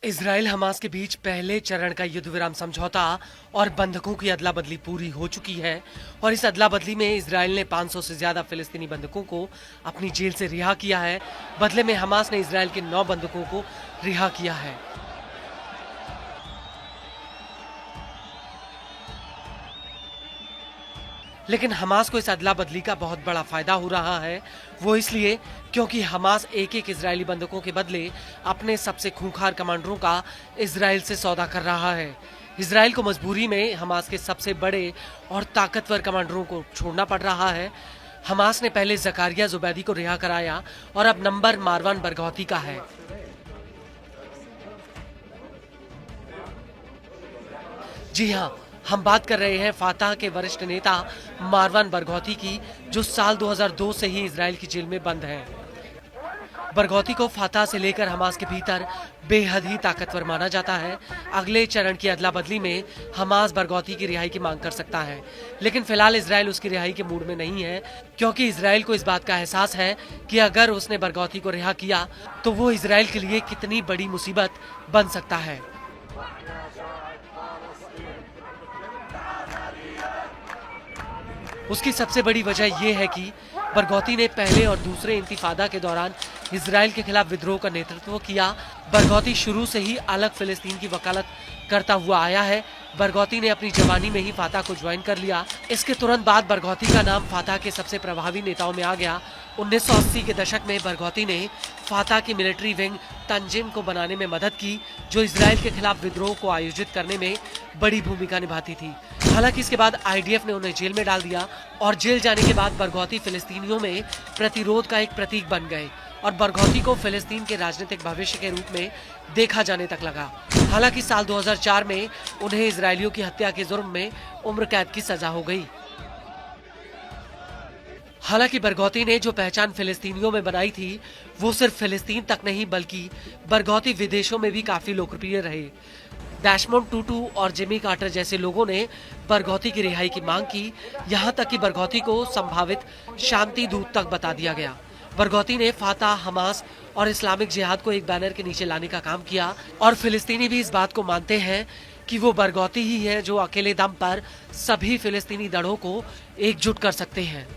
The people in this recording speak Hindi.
इजराइल हमास के बीच पहले चरण का युद्ध विराम समझौता और बंधकों की अदला बदली पूरी हो चुकी है और इस अदला बदली में इजराइल ने 500 से ज्यादा फिलिस्तीनी बंधकों को अपनी जेल से रिहा किया है। बदले में हमास ने इजराइल के 9 बंधकों को रिहा किया है। लेकिन हमास को इस अदला बदली का बहुत बड़ा फायदा हो रहा है। वो इसलिए क्योंकि हमास एक एक इजरायली बंधकों के बदले अपने सबसे खूंखार कमांडरों का इजराइल से सौदा कर रहा है। इजराइल को मजबूरी में हमास के सबसे बड़े और ताकतवर कमांडरों को छोड़ना पड़ रहा है। हमास ने पहले जकारिया जुबैदी को रिहा कराया और अब नंबर मारवान बरगौती का है। जी हाँ, हम बात कर रहे हैं फातह के वरिष्ठ नेता मारवान बरगौती की, जो साल 2002 से ही इजराइल की जेल में बंद हैं। बरगौती को फातह से लेकर हमास के भीतर बेहद ही ताकतवर माना जाता है। अगले चरण की अदला बदली में हमास बरगौती की रिहाई की मांग कर सकता है, लेकिन फिलहाल इजराइल उसकी रिहाई के मूड में नहीं है, क्योंकि इजराइल को इस बात का एहसास है कि अगर उसने बरगौती को रिहा किया तो वो इजराइल के लिए कितनी बड़ी मुसीबत बन सकता है। उसकी सबसे बड़ी वजह यह है कि बरगौती ने पहले और दूसरे इंतिफादा के दौरान इजराइल के खिलाफ विद्रोह का नेतृत्व किया। बरगौती शुरू से ही अलग फिलिस्तीन की वकालत करता हुआ आया है। बरगौती ने अपनी जवानी में ही फातह को ज्वाइन कर लिया। इसके तुरंत बाद बरगौती का नाम फातह के सबसे प्रभावी नेताओं में आ गया। 1980 के दशक में बरगौती ने फातह की मिलिट्री विंग तंजिम को बनाने में मदद की, जो इजराइल के खिलाफ विद्रोह को आयोजित करने में बड़ी भूमिका निभाती थी। हालांकि इसके बाद आईडीएफ ने उन्हें जेल में डाल दिया और जेल जाने के बाद बरगौती फिलिस्तीनियों में प्रतिरोध का एक प्रतीक बन गए और बरगौती को फिलिस्तीन के राजनीतिक भविष्य के रूप में देखा जाने तक लगा। हालांकि साल 2004 में उन्हें इजरायलियों की हत्या के जुर्म में उम्र कैद की सजा हो गई। हालांकि बरगौती ने जो पहचान फिलिस्तीनियों में बनाई थी, वो सिर्फ फिलिस्तीन तक नहीं बल्कि बरगौती विदेशों में भी काफी लोकप्रिय रहे। डेशमोंड टूटू और जिमी कार्टर जैसे लोगों ने बरगौती की रिहाई की मांग की। यहाँ तक कि बरगौती को संभावित शांति दूत तक बता दिया गया। बरगौती ने फातह, हमास और इस्लामिक जिहाद को एक बैनर के नीचे लाने का काम किया और फिलिस्तीनी भी इस बात को मानते हैं कि वो बरगौती ही है जो अकेले दम पर सभी फिलिस्तीनी दड़ों को एकजुट कर सकते हैं।